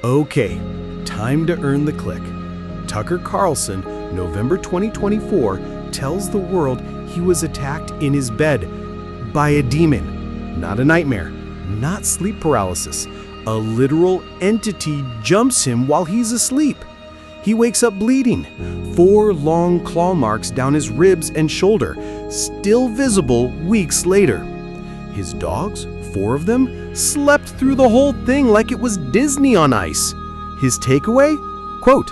Okay, time to earn the click. Tucker Carlson, November 2024, tells the world he was attacked in his bed by a demon. Not a nightmare, not sleep paralysis. A literal entity jumps him while he's asleep. He wakes up bleeding. 4 long claw marks down his ribs and shoulder, still visible weeks later. His dogs, 4 of them, slept through the whole thing like it was Disney on ice. His takeaway? Quote,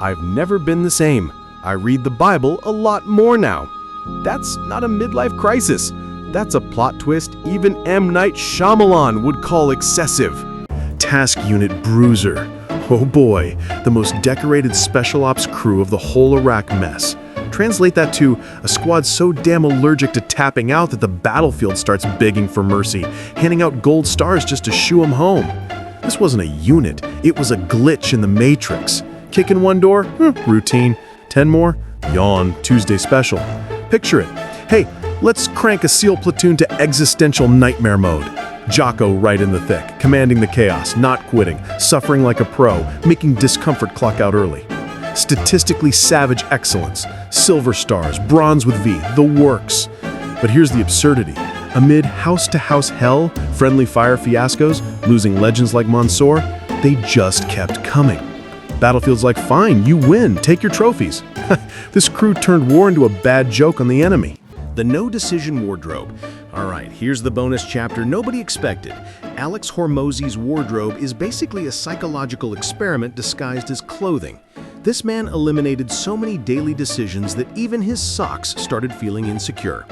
"I've never been the same. I read the Bible a lot more now." That's not a midlife crisis. That's a plot twist even M. Night Shyamalan would call excessive. Task Unit Bruiser. Oh boy, the most decorated special ops crew of the whole Iraq mess. Translate that to a squad so damn allergic to tapping out that the battlefield starts begging for mercy, handing out gold stars just to shoo them home. This wasn't a unit, it was a glitch in the Matrix. Kick in 1 door? Routine. 10 more? Yawn. Tuesday special. Picture it. Hey, let's crank a SEAL platoon to existential nightmare mode. Jocko right in the thick, commanding the chaos, not quitting, suffering like a pro, making discomfort clock out early. Statistically savage excellence, silver stars, bronze with V, the works. But here's the absurdity. Amid house-to-house hell, friendly fire fiascos, losing legends like Mansour, they just kept coming. Battlefield's like, fine, you win, take your trophies. This crew turned war into a bad joke on the enemy. The no-decision wardrobe. All right, here's the bonus chapter nobody expected. Alex Hormozi's wardrobe is basically a psychological experiment disguised as clothing. This man eliminated so many daily decisions that even his socks started feeling insecure.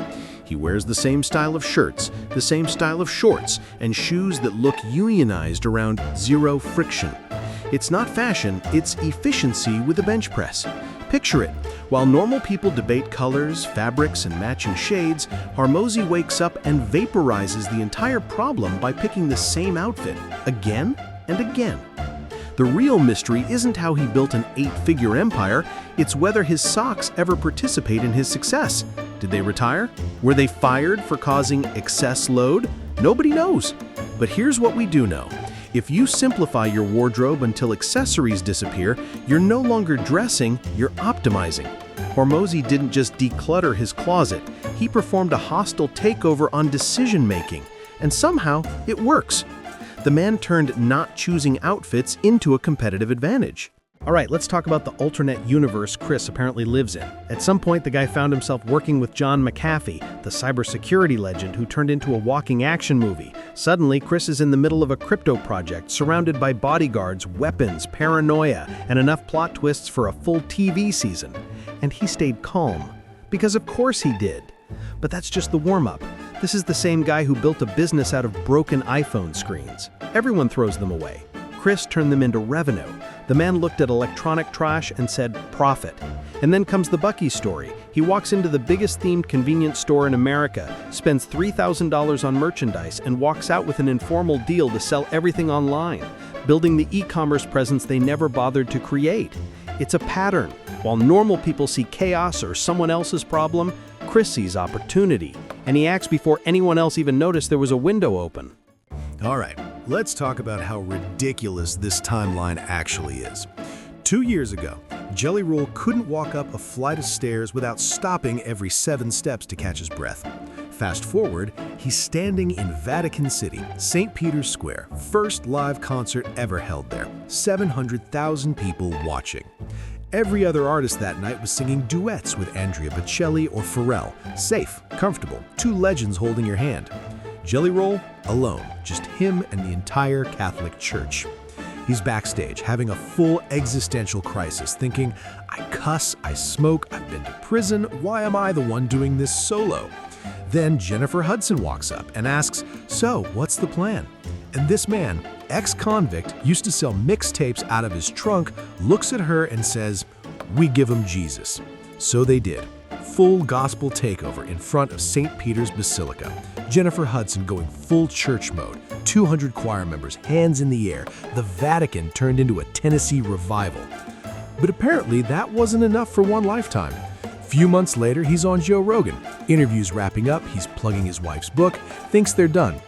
He wears the same style of shirts, the same style of shorts, and shoes that look unionized around zero friction. It's not fashion, it's efficiency with a bench press. Picture it. While normal people debate colors, fabrics, and matching shades, Hormozi wakes up and vaporizes the entire problem by picking the same outfit again and again. The real mystery isn't how he built an 8-figure empire, it's whether his socks ever participate in his success. Did they retire? Were they fired for causing excess load? Nobody knows. But here's what we do know. If you simplify your wardrobe until accessories disappear, you're no longer dressing, you're optimizing. Hormozi didn't just declutter his closet, he performed a hostile takeover on decision-making. And somehow, it works. The man turned not choosing outfits into a competitive advantage. All right, let's talk about the alternate universe Chris apparently lives in. At some point, the guy found himself working with John McAfee, the cybersecurity legend who turned into a walking action movie. Suddenly, Chris is in the middle of a crypto project, surrounded by bodyguards, weapons, paranoia, and enough plot twists for a full TV season. And he stayed calm. Because of course he did. But that's just the warm-up. This is the same guy who built a business out of broken iPhone screens. Everyone throws them away. Chris turned them into revenue. The man looked at electronic trash and said, profit. And then comes the Bucky story. He walks into the biggest themed convenience store in America, spends $3,000 on merchandise, and walks out with an informal deal to sell everything online, building the e-commerce presence they never bothered to create. It's a pattern. While normal people see chaos or someone else's problem, Chris sees opportunity. And he acts before anyone else even noticed there was a window open. All right, let's talk about how ridiculous this timeline actually is. 2 years ago, Jelly Roll couldn't walk up a flight of stairs without stopping every 7 steps to catch his breath. Fast forward, he's standing in Vatican City, St. Peter's Square, first live concert ever held there, 700,000 people watching. Every other artist that night was singing duets with Andrea Bocelli or Pharrell, safe, comfortable, 2 legends holding your hand. Jelly Roll, alone, just him and the entire Catholic Church. He's backstage, having a full existential crisis, thinking, I cuss, I smoke, I've been to prison, why am I the one doing this solo? Then Jennifer Hudson walks up and asks, so, what's the plan? And this man, ex-convict, used to sell mixtapes out of his trunk, looks at her and says, we give him Jesus. So they did. Full gospel takeover in front of St. Peter's Basilica. Jennifer Hudson going full church mode, 200 choir members, hands in the air. The Vatican turned into a Tennessee revival. But apparently that wasn't enough for one lifetime. Few months later, he's on Joe Rogan. Interviews wrapping up, he's plugging his wife's book, thinks they're done.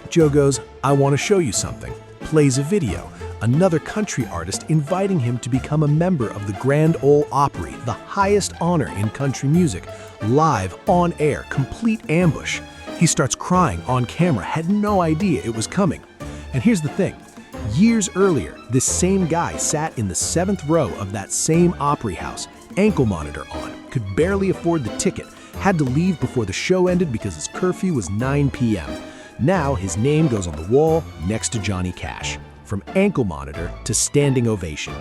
Joe goes, I want to show you something. Plays a video. another country artist inviting him to become a member of the Grand Ole Opry, the highest honor in country music, live on air, complete ambush. He starts crying on camera, had no idea it was coming. And here's the thing. Years earlier, this same guy sat in the 7th row of that same Opry house, ankle monitor on, could barely afford the ticket, had to leave before the show ended because his curfew was 9 p.m. Now his name goes on the wall next to Johnny Cash, from ankle monitor to standing ovation.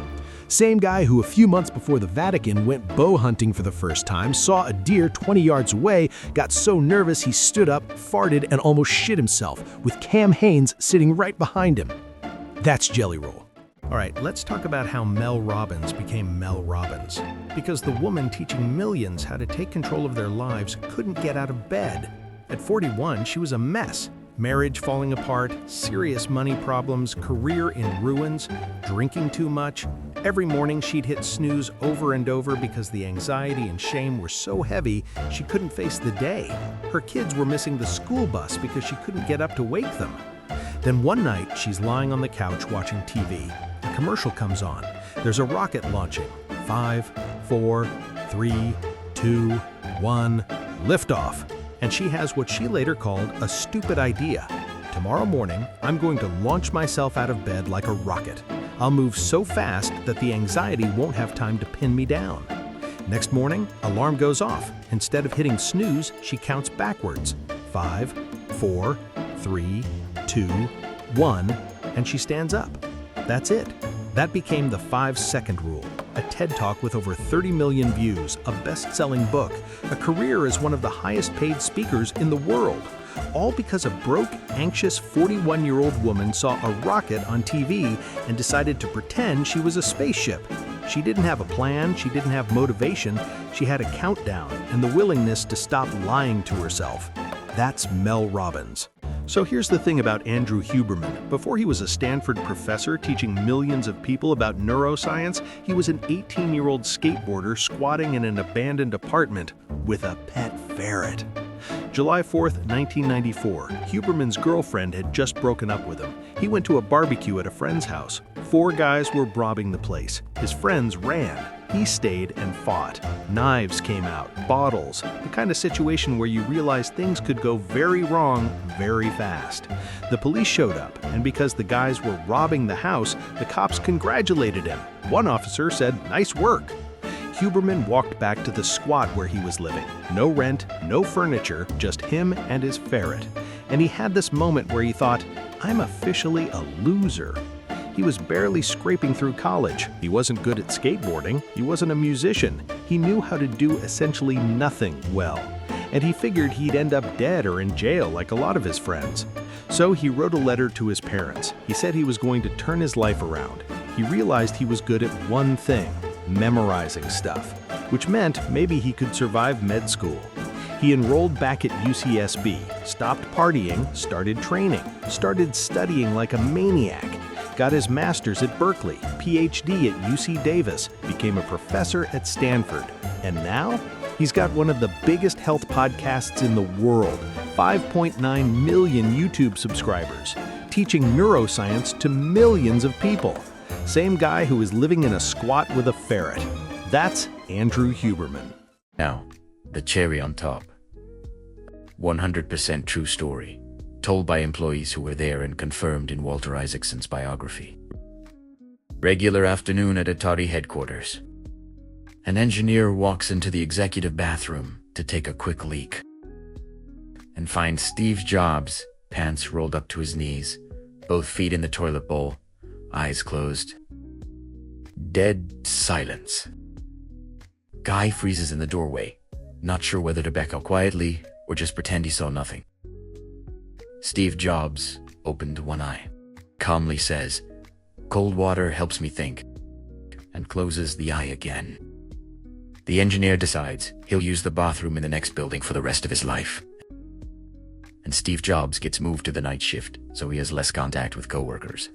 Same guy who a few months before the Vatican went bow hunting for the first time, saw a deer 20 yards away, got so nervous he stood up, farted, and almost shit himself, with Cam Haines sitting right behind him. That's Jelly Roll. All right, let's talk about how Mel Robbins became Mel Robbins. Because the woman teaching millions how to take control of their lives couldn't get out of bed. At 41, she was a mess. Marriage falling apart, serious money problems, career in ruins, drinking too much. Every morning she'd hit snooze over and over because the anxiety and shame were so heavy she couldn't face the day. Her kids were missing the school bus because she couldn't get up to wake them. Then one night, she's lying on the couch watching TV. A commercial comes on. There's a rocket launching. 5, 4, 3, 2, 1, liftoff. And she has what she later called a stupid idea. Tomorrow morning, I'm going to launch myself out of bed like a rocket. I'll move so fast that the anxiety won't have time to pin me down. Next morning, alarm goes off. Instead of hitting snooze, she counts backwards. 5, 4, 3, 2, 1, and she stands up. That's it. That became the 5-second rule, a TED Talk with over 30 million views, a best-selling book, a career as one of the highest-paid speakers in the world, all because a broke, anxious 41-year-old woman saw a rocket on TV and decided to pretend she was a spaceship. She didn't have a plan, she didn't have motivation, she had a countdown and the willingness to stop lying to herself. That's Mel Robbins. So here's the thing about Andrew Huberman. Before he was a Stanford professor teaching millions of people about neuroscience, he was an 18-year-old skateboarder squatting in an abandoned apartment with a pet ferret. July 4th, 1994, Huberman's girlfriend had just broken up with him. He went to a barbecue at a friend's house. 4 guys were robbing the place. His friends ran. He stayed and fought. Knives came out, bottles, the kind of situation where you realize things could go very wrong very fast. The police showed up, and because the guys were robbing the house, the cops congratulated him. One officer said, "Nice work." Huberman walked back to the squat where he was living. No rent, no furniture, just him and his ferret. And he had this moment where he thought, "I'm officially a loser." He was barely scraping through college. He wasn't good at skateboarding. He wasn't a musician. He knew how to do essentially nothing well. And he figured he'd end up dead or in jail like a lot of his friends. So he wrote a letter to his parents. He said he was going to turn his life around. He realized he was good at one thing, memorizing stuff, which meant maybe he could survive med school. He enrolled back at UCSB, stopped partying, started training, started studying like a maniac, got his master's at Berkeley, PhD at UC Davis, became a professor at Stanford, and now he's got one of the biggest health podcasts in the world, 5.9 million YouTube subscribers, teaching neuroscience to millions of people. Same guy who is living in a squat with a ferret. That's Andrew Huberman. Now, the cherry on top. 100% true story, told by employees who were there and confirmed in Walter Isaacson's biography. Regular afternoon at Atari headquarters. An engineer walks into the executive bathroom to take a quick leak and finds Steve Jobs, pants rolled up to his knees, both feet in the toilet bowl, eyes closed. Dead silence. Guy freezes in the doorway, not sure whether to back out quietly or just pretend he saw nothing. Steve Jobs opened one eye, calmly says, "Cold water helps me think," and closes the eye again. The engineer decides he'll use the bathroom in the next building for the rest of his life. And Steve Jobs gets moved to the night shift, so he has less contact with coworkers.